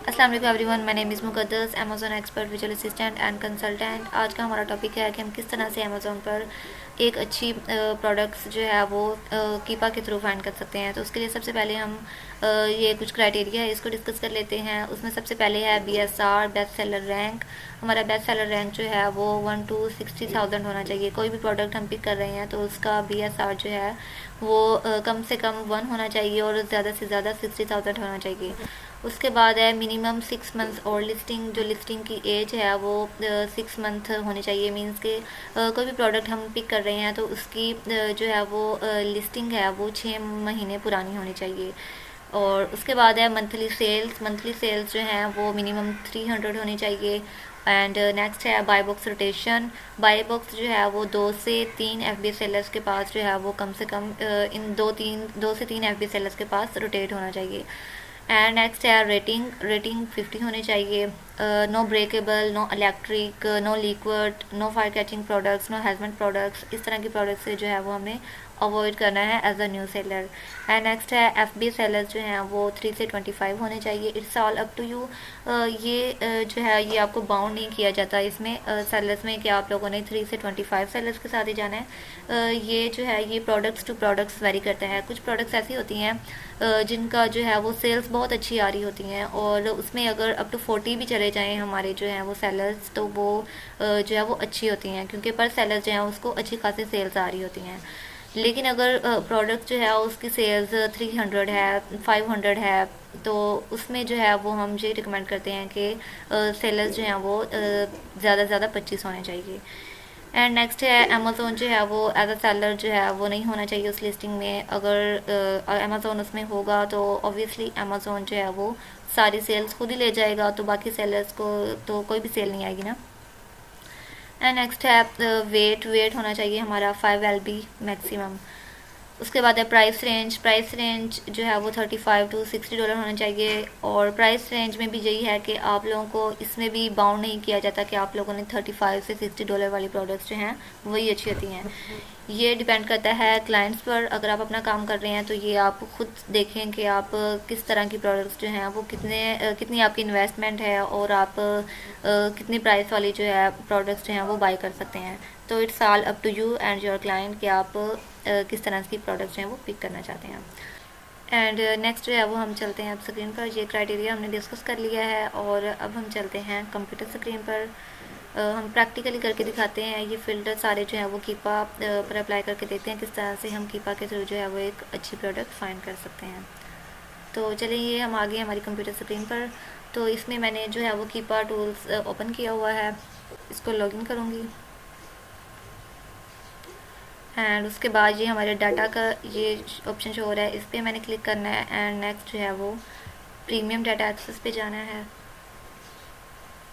अस्सलाम वालेकुम everyone, my name is Muqaddas, Amazon expert visual assistant and consultant. आज का हमारा टॉपिक है कि हम किस तरह से अमेज़न पर एक अच्छी प्रोडक्ट्स जो है वो कीपा के थ्रू फाइंड कर सकते हैं। तो उसके लिए सबसे पहले हम ये कुछ क्राइटेरिया है इसको डिस्कस कर लेते हैं। उसमें सबसे पहले है BSR, बेस्ट सेलर रैंक। हमारा बेस्ट सेलर रैंक जो है वो 1 to 60,000 होना चाहिए। कोई भी प्रोडक्ट हम पिक कर रहे हैं तो उसका BSR जो है वो कम से कम 1 होना चाहिए और ज़्यादा से ज़्यादा 60,000 होना चाहिए। उसके बाद है मिनिमम 6 मंथ्स और लिस्टिंग, जो लिस्टिंग की एज है वो 6 मंथ होनी चाहिए। मींस के कोई भी प्रोडक्ट हम पिक कर रहे हैं तो उसकी जो है वो लिस्टिंग है वो 6 महीने पुरानी होनी चाहिए। और उसके बाद है मंथली सेल्स जो हैं वो मिनिमम 300 होनी चाहिए। एंड नेक्स्ट है buy box rotation. Buy box जो है वो 2 से 3 FBA सेलर्स के पास जो है वो कम से कम इन 2 से 3 FBA सेलर्स के पास रोटेट होना चाहिए। एंड नेक्स्ट है रेटिंग 50 होनी चाहिए। No breakable, no electric, no liquid, no fire catching products, no hazmat products. इस तरह की प्रोडक्ट्स से जो है वो हमें अवॉइड करना है as a new seller. And next है FBA सेलर्स जो हैं वो 3 से 25 होने चाहिए। It's all up to you. ये जो है ये आपको बाउंड नहीं किया जाता इसमें सेलर्स में कि आप लोगों ने 3 से 25 सेलर्स के साथ ही जाना है। ये जो है ये प्रोडक्ट्स टू प्रोडक्ट्स वेरी करता है। कुछ प्रोडक्ट्स ऐसी होती हैं जिनका जो है वो सेल्स बहुत अच्छी आ रही होती हैं और उसमें अगर अप टू 40 भी चले जाएँ हमारे जो हैं वो सेलर्स तो वो जो है वो अच्छी होती हैं, क्योंकि पर सेलर जो है उसको अच्छी खासी सेल्स आ रही होती हैं। लेकिन अगर प्रोडक्ट जो है उसकी सेल्स 300 है, 500 है, तो उसमें जो है वो हम ये रिकमेंड करते हैं कि सेलर्स जो हैं वो ज़्यादा से ज़्यादा 25 होने चाहिए। एंड नेक्स्ट है अमेज़ोन जो है वो एज अ सेलर जो है वो नहीं होना चाहिए उस लिस्टिंग में। अगर अमेज़ोन उसमें होगा तो ऑब्वियसली अमेज़ोन जो है वो सारी सेल्स खुद ही ले जाएगा, तो बाकी सेलर्स को तो कोई भी सेल नहीं आएगी ना। एंड नेक्स्ट है वेट होना चाहिए हमारा 5 LB मैक्सिमम। उसके बाद है प्राइस रेंज जो है वो $35 to $60 होना चाहिए। और प्राइस रेंज में भी यही है कि आप लोगों को इसमें भी बाउंड नहीं किया जाता कि आप लोगों ने $35 से $60 वाली प्रोडक्ट्स जो हैं वही अच्छी होती हैं। ये डिपेंड करता है क्लाइंट्स पर। अगर आप अपना काम कर रहे हैं तो ये आप खुद देखें कि आप किस तरह की प्रोडक्ट्स जो हैं वो कितनी आपकी इन्वेस्टमेंट है और आप कितनी प्राइस वाली जो है प्रोडक्ट्स जो हैं वो बाई कर सकते हैं। तो it's all up to you and your client कि आप किस तरह की प्रोडक्ट्स हैं वो पिक करना चाहते हैं। एंड नेक्स्ट जो है वो हम चलते हैं अब स्क्रीन पर। ये क्राइटेरिया हमने डिस्कस कर लिया है और अब हम चलते हैं कंप्यूटर स्क्रीन पर। हम प्रैक्टिकली करके दिखाते हैं। ये फ़िल्टर सारे जो है वो कीपा पर अप्लाई करके देखते हैं किस तरह से हम कीपा के थ्रू जो है वो एक अच्छी प्रोडक्ट फाइंड कर सकते हैं। तो चलिए ये हम आ गए हमारी कंप्यूटर स्क्रीन पर। तो इसमें मैंने जो है वो कीपा टूल्स ओपन किया हुआ है। इसको लॉगिन करूँगी एंड उसके बाद ये हमारे डाटा का ये ऑप्शन शो हो रहा है, इस पर मैंने क्लिक करना है। एंड नेक्स्ट जो है वो प्रीमियम डाटा एक्सेस पे जाना है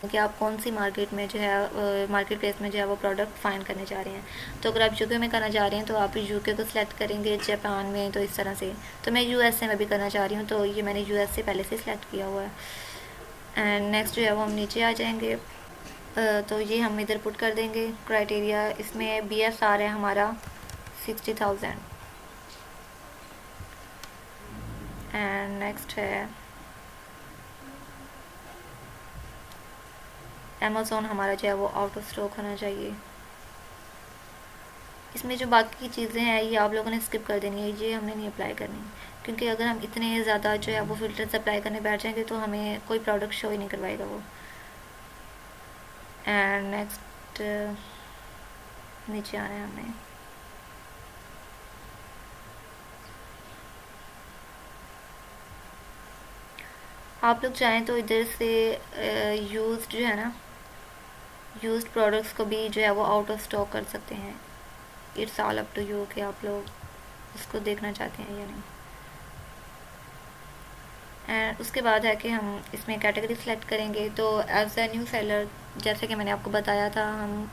कि आप कौन सी मार्केट में जो है मार्केट प्लेस में जो है वो प्रोडक्ट फाइंड करने जा रहे हैं। तो अगर आप यूके में करना चाह रहे हैं तो आप यूके को सिलेक्ट करेंगे, जापान में तो इस तरह से। तो मैं यूएसए में भी करना चाह रही हूँ तो ये मैंने यूएसए पहले से सिलेक्ट किया हुआ है। एंड नेक्स्ट जो है वो हम नीचे आ जाएंगे। तो ये हम इधर पुट कर देंगे क्राइटेरिया। इसमें BSR है हमारा 60,000। एंड नेक्स्ट है अमेज़ोन हमारा जो है वो आउट ऑफ स्टॉक होना चाहिए। इसमें जो बाकी की चीज़ें हैं ये आप लोगों ने स्किप कर देनी है, ये हमने नहीं अप्लाई करनी, क्योंकि अगर हम इतने ज़्यादा जो है वो फ़िल्टर्स अप्लाई करने बैठ जाएंगे तो हमें कोई प्रोडक्ट शो ही नहीं करवाएगा वो। एंड नेक्स्ट नीचे आना है हमें। आप लोग चाहें तो इधर से यूज्ड जो है ना, यूज्ड प्रोडक्ट्स को भी जो है वो आउट ऑफ स्टॉक कर सकते हैं। It's all up to you कि आप लोग इसको देखना चाहते हैं या नहीं। एंड उसके बाद है कि हम इसमें कैटेगरी सेलेक्ट करेंगे। तो एज अ न्यू सेलर जैसे कि मैंने आपको बताया था हम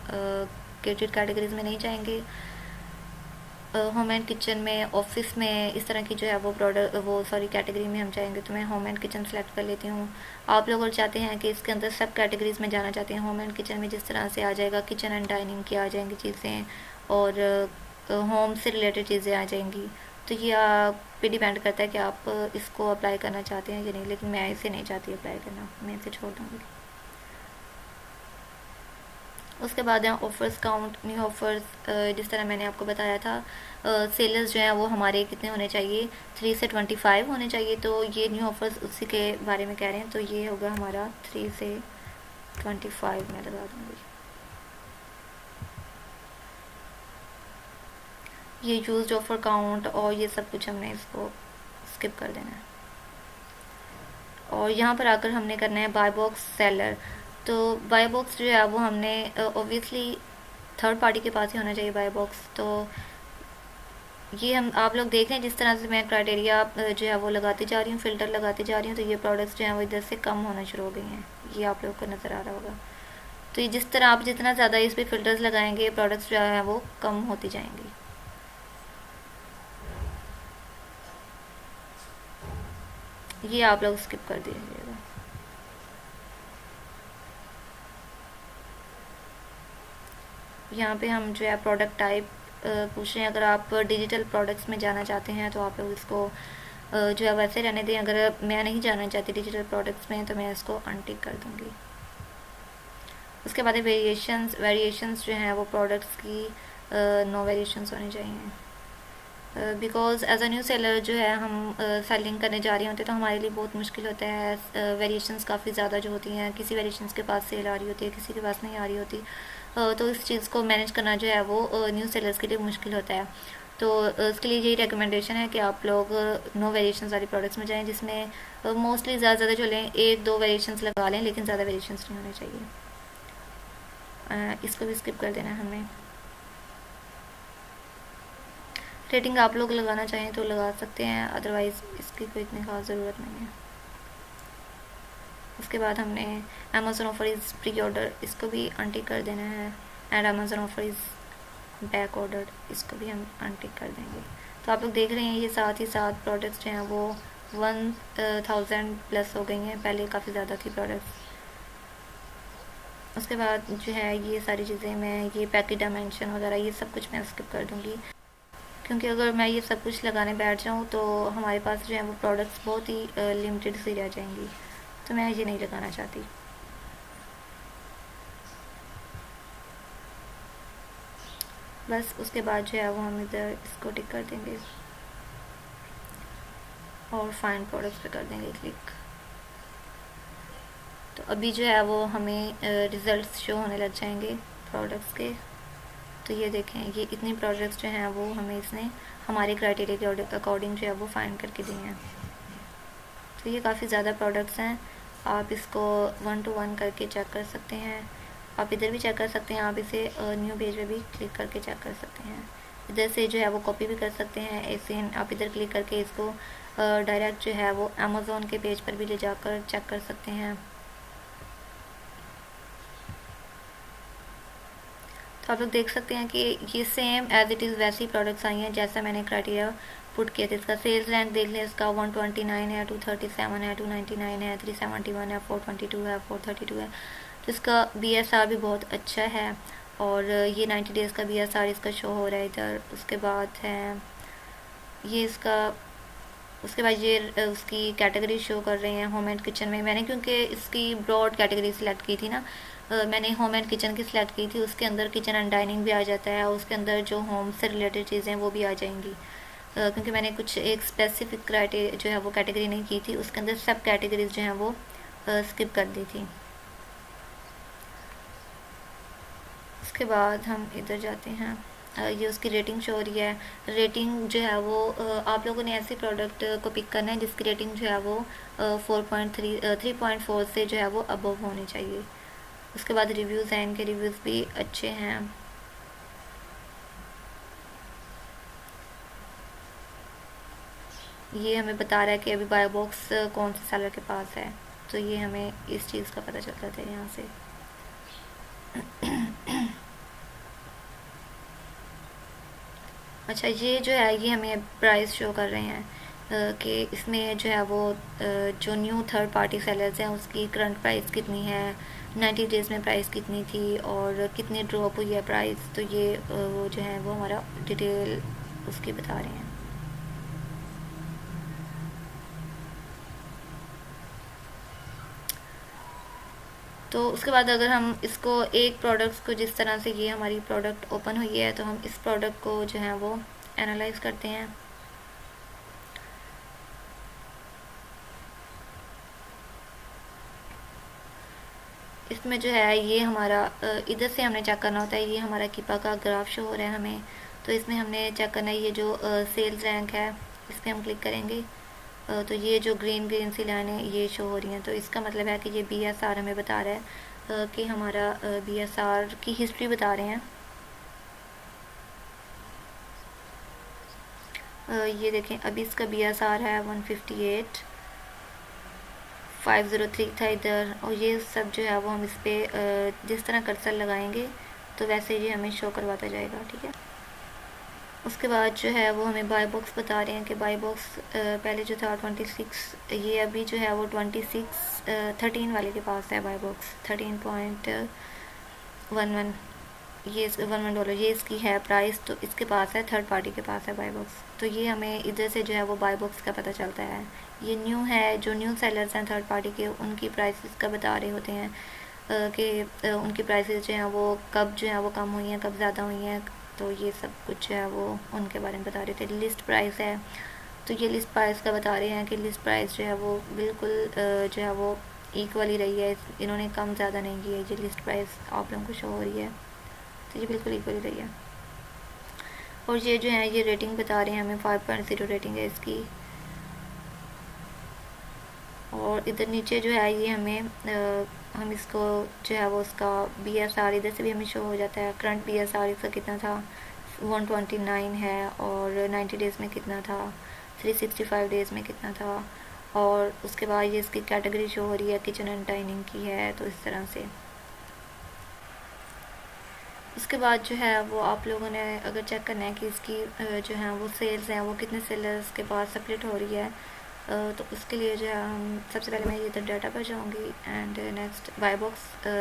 केटेड कैटेगरीज में नहीं जाएंगे। होम एंड किचन में, ऑफिस में, इस तरह की जो है वो प्रोडक्ट वो सॉरी कैटेगरी में हम जाएंगे। तो मैं होम एंड किचन सेलेक्ट कर लेती हूँ। आप लोग अगर चाहते हैं कि इसके अंदर सब कैटेगरीज में जाना चाहते हैं, होम एंड किचन में जिस तरह से आ जाएगा किचन एंड डाइनिंग की आ जाएंगी चीज़ें और होम से रिलेटेड चीज़ें आ जाएंगी। तो ये आप पे डिपेंड करता है कि आप इसको अप्लाई करना चाहते हैं या नहीं, लेकिन मैं इसे नहीं चाहती अप्लाई करना, मैं इसे छोड़ दूँगी। उसके बाद है ऑफ़र्स काउंट, न्यू ऑफ़र्स। जिस तरह मैंने आपको बताया था, सेलर्स जो हैं वो हमारे कितने होने चाहिए, 3 से 25 होने चाहिए। तो ये न्यू ऑफ़र्स उसी के बारे में कह रहे हैं, तो ये होगा हमारा 3 से 25 मैं लगा दूँगी। ये यूज्ड ऑफ़र काउंट और ये सब कुछ हमने इसको स्किप कर देना है। और यहाँ पर आकर हमने करना है बाय बॉक्स सेलर। तो बाय बॉक्स जो है वो हमने ऑब्वियसली थर्ड पार्टी के पास ही होना चाहिए बाय बॉक्स। तो ये हम आप लोग देख रहे हैं जिस तरह से मैं क्राइटेरिया जो है वो लगाती जा रही हूँ, फ़िल्टर लगाती जा रही हूँ, तो ये प्रोडक्ट्स जो हैं वो इधर से कम होना शुरू हो गई हैं। ये आप लोग को नज़र आ रहा होगा। तो ये जिस तरह आप जितना ज़्यादा इस पर फ़िल्टर्स लगाएंगे, प्रोडक्ट्स जो है वो कम होती जाएंगी। ये आप लोग स्किप कर दीजिएगा। यहाँ पे हम जो है प्रोडक्ट टाइप पूछ रहे हैं। अगर आप डिजिटल प्रोडक्ट्स में जाना चाहते हैं तो आप लोग इसको जो है वैसे रहने दें। अगर मैं नहीं जाना चाहती डिजिटल प्रोडक्ट्स में तो मैं इसको अनटिक कर दूँगी। उसके बाद वेरिएशंस जो हैं वो प्रोडक्ट्स की नो वेरिएशंस होनी चाहिए। Because as a new seller जो है हम सेलिंग करने जा रहे होते हैं तो हमारे लिए बहुत मुश्किल होता है। वेरिएशंस काफ़ी ज़्यादा जो होती हैं, किसी वेरिएशंस के पास सेल आ रही होती है, किसी के पास नहीं आ रही होती। तो इस चीज़ को मैनेज करना जो है वो न्यू सेलर्स के लिए मुश्किल होता है। तो उसके लिए यही रिकमेंडेशन है कि आप लोग नो वेरिएशंस वाली प्रोडक्ट्स में जाएं, जिसमें मोस्टली ज़्यादा जो लें 1-2 वेरिएशंस लगा लें, लेकिन ज़्यादा वेरिएशंस नहीं होने चाहिए। इसको भी स्किप कर देना है हमें। रेटिंग आप लोग लगाना चाहें तो लगा सकते हैं, अदरवाइज़ इसकी कोई इतनी ख़ास ज़रूरत नहीं है। उसके बाद हमने Amazon offer is pre order, इसको भी अनटिक कर देना है। And Amazon offer is back order, इसको भी हम अनटिक कर देंगे। तो आप लोग देख रहे हैं ये साथ ही साथ प्रोडक्ट्स जो हैं वो 1000 प्लस हो गई हैं, पहले काफ़ी ज़्यादा थी प्रोडक्ट्स। उसके बाद जो है ये सारी चीज़ें मैं ये पैकेट डायमेंशन वगैरह ये सब कुछ मैं स्किप कर दूँगी, क्योंकि अगर मैं ये सब कुछ लगाने बैठ जाऊँ तो हमारे पास जो है वो प्रोडक्ट्स बहुत ही लिमिटेड सी रह जाएंगी, तो मैं ये नहीं लगाना चाहती। बस उसके बाद जो है वो हम इधर इसको टिक कर देंगे और फाइंड प्रोडक्ट्स पे कर देंगे क्लिक। तो अभी जो है वो हमें रिज़ल्ट्स शो होने लग जाएंगे प्रोडक्ट्स के। तो ये देखें, ये इतनी प्रोडक्ट्स जो हैं वो हमें इसने हमारे क्राइटेरिया के अकॉर्डिंग जो है वो फाइंड करके दिए हैं। तो ये काफ़ी ज़्यादा प्रोडक्ट्स हैं, आप इसको 1 to 1 करके चेक कर सकते हैं। आप इधर भी चेक कर सकते हैं, आप इसे न्यू पेज पे भी क्लिक करके चेक कर सकते हैं। इधर से जो है वो कॉपी भी कर सकते हैं, ऐसे आप इधर क्लिक करके इसको डायरेक्ट जो है वो अमेज़ॉन के पेज पर भी ले जाकर चेक कर सकते हैं। तो आप लोग देख सकते हैं कि ये सेम एज इट इज़ वैसी प्रोडक्ट्स आई हैं जैसा मैंने क्राइटेरिया पुट किया था। इसका सेल्स रैंक देख लें, इसका 129 है, 237 है, 299 है, 371 है, 422 है, 432 है। तो इसका BSR भी बहुत अच्छा है और ये 90 डेज़ का BSR इसका शो हो रहा है इधर। उसके बाद है ये इसका, उसके बाद ये उसकी कैटेगरी शो कर रहे हैं होम एंड किचन में। मैंने क्योंकि इसकी ब्रॉड कैटेगरी सिलेक्ट की थी ना, मैंने होम एंड किचन की सिलेक्ट की थी, उसके अंदर किचन एंड डाइनिंग भी आ जाता है, उसके अंदर जो होम से रिलेटेड चीज़ें वो भी आ जाएंगी। क्योंकि मैंने कुछ एक स्पेसिफिक क्राइटेरिया जो है वो कैटेगरी नहीं की थी, उसके अंदर सब कैटेगरीज जो हैं वो स्किप कर दी थी। उसके बाद हम इधर जाते हैं, ये उसकी रेटिंग शो हो रही है। रेटिंग जो है वो आप लोगों ने ऐसे प्रोडक्ट को पिक करना है जिसकी रेटिंग जो है वो 3.4 से जो है वो अबव होनी चाहिए। उसके बाद रिव्यूज़ हैं, इनके रिव्यूज़ भी अच्छे हैं। ये हमें बता रहा है कि अभी बाय बॉक्स कौन से सेलर के पास है, तो ये हमें इस चीज़ का पता चलता है यहाँ से। अच्छा, ये जो है ये हमें प्राइस शो कर रहे हैं कि इसमें जो है वो जो न्यू थर्ड पार्टी सेलर्स हैं उसकी करंट प्राइस कितनी है, 90 डेज़ में प्राइस कितनी थी और कितनी ड्रॉप हुई है प्राइस। तो ये वो जो है वो हमारा डिटेल उसकी बता रहे हैं। तो उसके बाद अगर हम इसको एक प्रोडक्ट्स को, जिस तरह से ये हमारी प्रोडक्ट ओपन हुई है, तो हम इस प्रोडक्ट को जो है वो एनालाइज करते हैं। इसमें जो है ये हमारा इधर से हमने चेक करना होता है, ये हमारा कीपा का ग्राफ शो हो रहा है हमें। तो इसमें हमने चेक करना है ये जो सेल्स रैंक है, इस पर हम क्लिक करेंगे। तो ये जो ग्रीन ग्रीन सी लाइन है ये शो हो रही हैं, तो इसका मतलब है कि ये BSR हमें बता रहा है कि हमारा BSR की हिस्ट्री बता रहे हैं। ये देखें, अभी इसका BSR है 158, 503 था इधर, और ये सब जो है वो हम इस पर जिस तरह कर्सर लगाएंगे तो वैसे ये हमें शो करवाता जाएगा, ठीक है। उसके बाद जो है वो हमें बाय बॉक्स बता रहे हैं कि बाय बॉक्स पहले जो था 26, ये अभी जो है वो 13 वाले के पास है बाय बॉक्स 13.11, ये $11 ये इसकी है प्राइस, तो इसके पास है, थर्ड पार्टी के पास है बाय बॉक्स। तो ये हमें इधर से जो है वो बाय बॉक्स का पता चलता है। ये न्यू है, जो न्यू सेलर्स हैं थर्ड पार्टी के, उनकी प्राइसेस का बता रहे होते हैं कि उनकी प्राइसेस जो हैं वो कब जो है वो कम हुई हैं, कब ज़्यादा हुई हैं, तो ये सब कुछ जो है वो उनके बारे में बता रहे थे। लिस्ट प्राइस है, तो ये लिस्ट प्राइस का बता रहे हैं कि लिस्ट प्राइस जो है वो बिल्कुल जो है वो इक्वल ही रही है, इन्होंने कम ज़्यादा नहीं की है। ये लिस्ट प्राइस आप लोगों को शो हो रही है, तो ये बिल्कुल इक्वल ही रही है। और ये जो है ये रेटिंग बता रहे हैं हमें, 5.0 रेटिंग है इसकी। और इधर नीचे जो है ये हमें हम इसको जो है वो उसका BSR इधर से भी हमें शो हो जाता है। करंट BSR इसका कितना था, 129 है, और 90 डेज़ में कितना था, 365 डेज़ में कितना था। और उसके बाद ये इसकी कैटेगरी शो हो रही है, किचन एंड डाइनिंग की है, तो इस तरह से। उसके बाद जो है वो आप लोगों ने अगर चेक करना है कि इसकी जो है वो सेल्स हैं वो कितने सेलर्स के पास स्प्लिट हो रही है, तो उसके लिए जो है हम सबसे पहले मैं इधर डाटा पर जाऊंगी and next buy box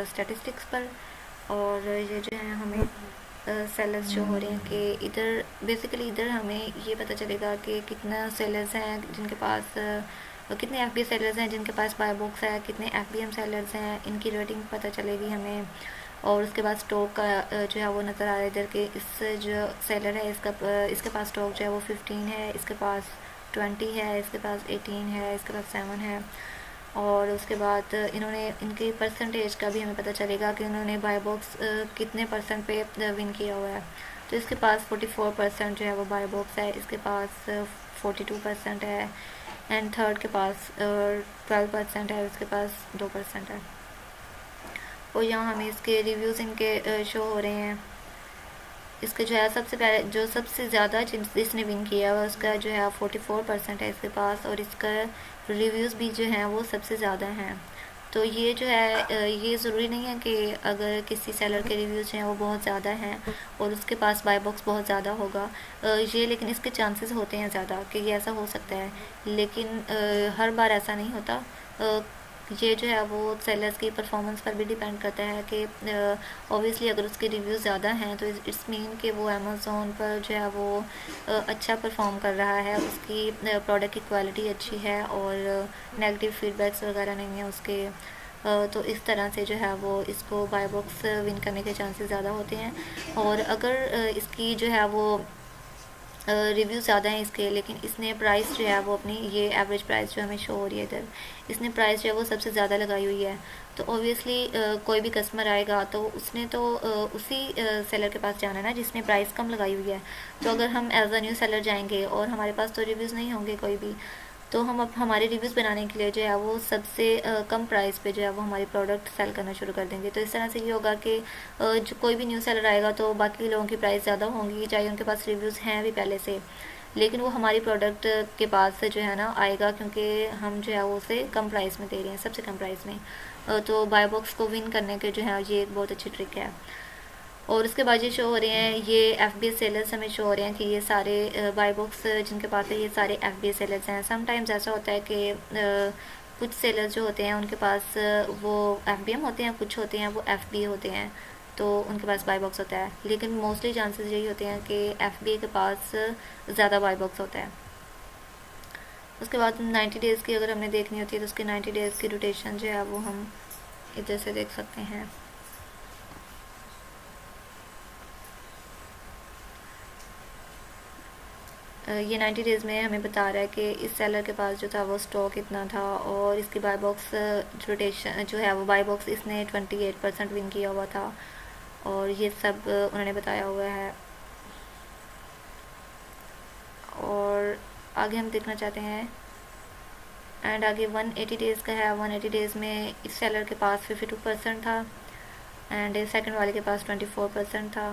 statistics पर। और ये जो है हमें सेलर्स शो हो रहे हैं कि इधर बेसिकली इधर हमें ये पता चलेगा कि कितना सेलर्स हैं जिनके पास कितने FBA सेलर्स हैं जिनके पास बाय बॉक्स है, कितने FBM सेलर्स हैं, इनकी रेटिंग पता चलेगी हमें। और उसके बाद स्टॉक का जो है वो नज़र आ रहा है इधर के, इस जो सेलर है इसके पास स्टॉक जो है वो 15 है, इसके पास 20 है, इसके पास 18 है, इसके पास 7 है। और उसके बाद इन्होंने इनकी परसेंटेज का भी हमें पता चलेगा कि उन्होंने बाय बॉक्स कितने % पे विन किया हुआ है। तो इसके पास 44% जो है वो बाय बॉक्स है, इसके पास 42% है, एंड थर्ड के पास 12% है, इसके पास 2% है। और यहाँ हमें इसके रिव्यूज़ इनके शो हो रहे हैं। इसके जो है सबसे पहले जो सबसे ज़्यादा जिसने विन किया है उसका जो है 44% है इसके पास, और इसका रिव्यूज़ भी जो हैं वो सबसे ज़्यादा हैं। तो ये जो है ये ज़रूरी नहीं है कि अगर किसी सेलर के रिव्यूज़ जो हैं वो बहुत ज़्यादा हैं और उसके पास बाय बॉक्स बहुत ज़्यादा होगा, ये लेकिन इसके चांसेस होते हैं ज़्यादा कि ये ऐसा हो सकता है, लेकिन हर बार ऐसा नहीं होता। ये जो है वो सेलर्स की परफॉर्मेंस पर भी डिपेंड करता है कि ऑब्वियसली अगर उसके रिव्यूज़ ज़्यादा हैं तो इट्स मीन कि वो अमेज़ोन पर जो है वो अच्छा परफॉर्म कर रहा है, उसकी प्रोडक्ट की क्वालिटी अच्छी है और नेगेटिव फीडबैक्स वगैरह नहीं है उसके। तो इस तरह से जो है वो इसको बाय बॉक्स विन करने के चांसेस ज़्यादा होते हैं। और अगर इसकी जो है वो रिव्यू ज़्यादा हैं इसके, लेकिन इसने प्राइस जो है वो अपनी ये एवरेज प्राइस जो हमें शो हो रही है इधर, इसने प्राइस जो है वो सबसे ज़्यादा लगाई हुई है। तो ऑब्वियसली कोई भी कस्टमर आएगा तो उसने तो उसी सेलर के पास जाना है ना जिसने प्राइस कम लगाई हुई है। तो अगर हम एज अ न्यू सेलर जाएंगे और हमारे पास तो रिव्यूज़ नहीं होंगे कोई भी, तो हम अब हमारे रिव्यूज़ बनाने के लिए जो है वो सबसे कम प्राइस पे जो है वो हमारी प्रोडक्ट सेल करना शुरू कर देंगे। तो इस तरह से ये होगा कि जो कोई भी न्यू सेलर आएगा तो बाकी लोगों की प्राइस ज़्यादा होंगी, चाहे उनके पास रिव्यूज़ हैं भी पहले से, लेकिन वो हमारी प्रोडक्ट के पास से जो है ना आएगा क्योंकि हम जो है वो उसे कम प्राइस में दे रहे हैं, सबसे कम प्राइस में। तो बाय बॉक्स को विन करने के जो है ये एक बहुत अच्छी ट्रिक है। और उसके बाद ये शो हो रहे हैं ये FBA सेलर्स हमें शो हो रहे हैं कि ये सारे बाय बॉक्स जिनके पास है ये सारे FBA सेलर्स हैं। समटाइम्स ऐसा होता है कि कुछ सेलर्स जो होते हैं उनके पास वो FBM होते हैं, कुछ होते हैं वो FBA होते हैं, तो उनके पास बाय बॉक्स होता है, लेकिन मोस्टली चांसेस यही होते हैं कि FBA के पास ज़्यादा बाय बॉक्स होता है। उसके बाद 90 डेज़ की अगर हमने देखनी होती है तो उसके 90 डेज़ की रोटेशन जो है वो हम इधर से देख सकते हैं। ये 90 डेज़ में हमें बता रहा है कि इस सेलर के पास जो था वो स्टॉक इतना था, और इसकी बाय बॉक्स रोटेशन जो है वो बाय बॉक्स इसने 28% विन किया हुआ था, और ये सब उन्होंने बताया हुआ है। और आगे हम देखना चाहते हैं, एंड आगे 180 डेज़ का है। 180 डेज़ में इस सेलर के पास 52% था, एंड सेकंड वाले के पास 24% था।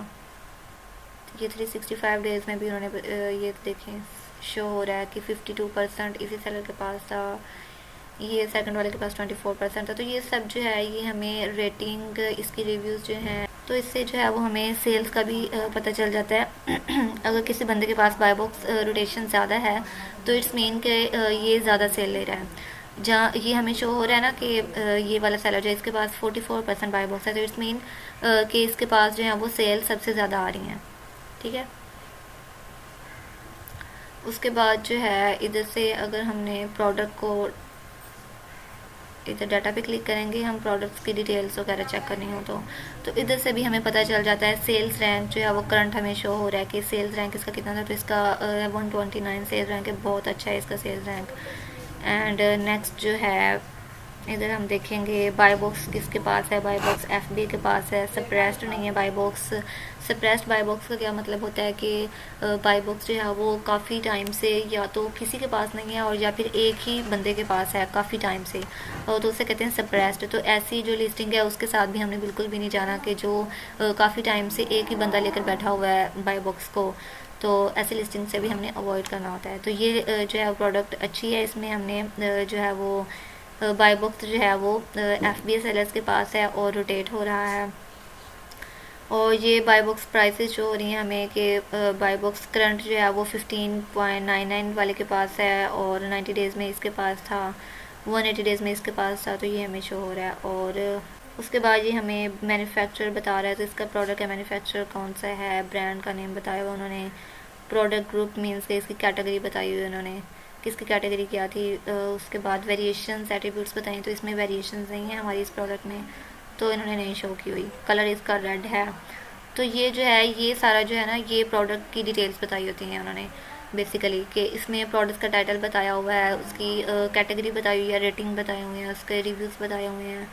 ये 365 डेज़ में भी उन्होंने ये देखें शो हो रहा है कि 52% इसी सेलर के पास था, ये सेकंड वाले के पास 24% था। तो ये सब जो है ये हमें रेटिंग, इसकी रिव्यूज़ जो हैं, तो इससे जो है वो हमें सेल्स का भी पता चल जाता है। अगर किसी बंदे के पास बाय बॉक्स रोटेशन ज़्यादा है तो इट्स मीन कि ये ज़्यादा सेल ले रहा है। जहाँ ये हमें शो हो रहा है ना कि ये वाला सेलर जो है इसके पास 44% बाय बॉक्स है, तो इट्स मीन कि इसके पास जो है वो सेल सबसे ज़्यादा आ रही हैं। ठीक है, उसके बाद जो है इधर से अगर हमने प्रोडक्ट को इधर डाटा पे क्लिक करेंगे, हम प्रोडक्ट्स की डिटेल्स वगैरह चेक करनी हो तो इधर से भी हमें पता चल जाता है। सेल्स रैंक जो है वो करंट हमें शो हो रहा है कि सेल्स रैंक इसका कितना था, तो इसका 129 सेल्स रैंक है, बहुत अच्छा है इसका सेल्स रैंक। एंड नेक्स्ट जो है इधर हम देखेंगे बाय बॉक्स किसके पास है, बाय बॉक्स एफबी के पास है, सप्रेस्ड नहीं है buy box. Suppressed buy box का क्या मतलब होता है कि बाय बॉक्स जो है वो काफ़ी टाइम से या तो किसी के पास नहीं है, और या फिर एक ही बंदे के पास है काफ़ी टाइम से, और तो उसे कहते हैं सप्रेस्ड। तो ऐसी जो लिस्टिंग है उसके साथ भी हमने बिल्कुल भी नहीं जाना कि जो काफ़ी टाइम से एक ही बंदा लेकर बैठा हुआ है बाय बॉक्स को, तो ऐसी लिस्टिंग से भी हमने अवॉइड करना होता है। तो ये जो है प्रोडक्ट अच्छी है, इसमें हमने जो है वो बाय बॉक्स जो है वो एफबीएस सेलर्स के पास है और रोटेट हो रहा है। और ये बाय बॉक्स प्राइसेस जो हो रही हैं हमें कि बाय बॉक्स करंट जो है वो 15.99 वाले के पास है, और 90 डेज़ में इसके पास था, 180 डेज़ में इसके पास था, तो ये हमें शो हो रहा है। और उसके बाद ये हमें मैन्युफैक्चरर बता रहा है, तो इसका प्रोडक्ट का मैन्युफैक्चरर कौन सा है, ब्रांड का नेम बताया हुआ उन्होंने, प्रोडक्ट ग्रुप मीन्स के इसकी कैटेगरी बताई हुई उन्होंने, किसकी कैटेगरी क्या थी। उसके बाद वेरिएशंस एट्रीब्यूट्स बताएं, तो इसमें वेरिएशंस नहीं है हमारी इस प्रोडक्ट में, तो इन्होंने नहीं शो की हुई। कलर इसका रेड है। तो ये जो है ये सारा जो है ना ये प्रोडक्ट की डिटेल्स बताई होती हैं उन्होंने बेसिकली, कि इसमें प्रोडक्ट का टाइटल बताया हुआ है, उसकी कैटेगरी बताई हुई है, रेटिंग बताए हुए हैं, उसके रिव्यूज़ बताए हुए हैं,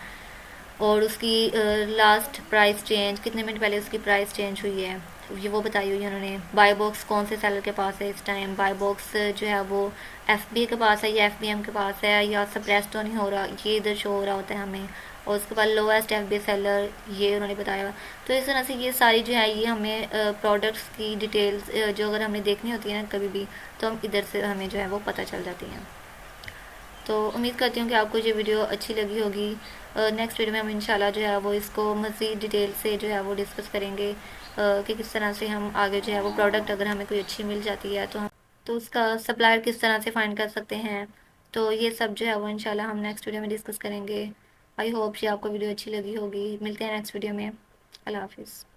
और उसकी लास्ट प्राइस चेंज कितने मिनट पहले उसकी प्राइस चेंज हुई है ये वो बताई हुई है उन्होंने। बाय बॉक्स कौन से सेलर के पास है इस टाइम, बाय बॉक्स जो है वो एफबी के पास है या एफबीएम के पास है, या सप्रेस तो नहीं हो रहा, ये इधर शो हो रहा होता है हमें। और उसके बाद लोएस्ट एफबी सेलर ये उन्होंने बताया हुआ। तो इस तरह से ये सारी जो है ये हमें प्रोडक्ट्स की डिटेल्स जो अगर हमें देखनी होती है ना कभी भी, तो हम इधर से हमें जो है वो पता चल जाती हैं। तो उम्मीद करती हूँ कि आपको ये वीडियो अच्छी लगी होगी। नेक्स्ट वीडियो में हम इंशाल्लाह जो है वो इसको मज़ीद डिटेल से जो है वो डिस्कस करेंगे कि किस तरह से हम आगे जो है वो प्रोडक्ट अगर हमें कोई अच्छी मिल जाती है तो हम तो उसका सप्लायर किस तरह से फाइंड कर सकते हैं। तो ये सब जो है वो इंशाल्लाह हम नेक्स्ट वीडियो में डिस्कस करेंगे। आई होप ये आपको वीडियो अच्छी लगी होगी। मिलते हैं नेक्स्ट वीडियो में। अल्लाह हाफिज़।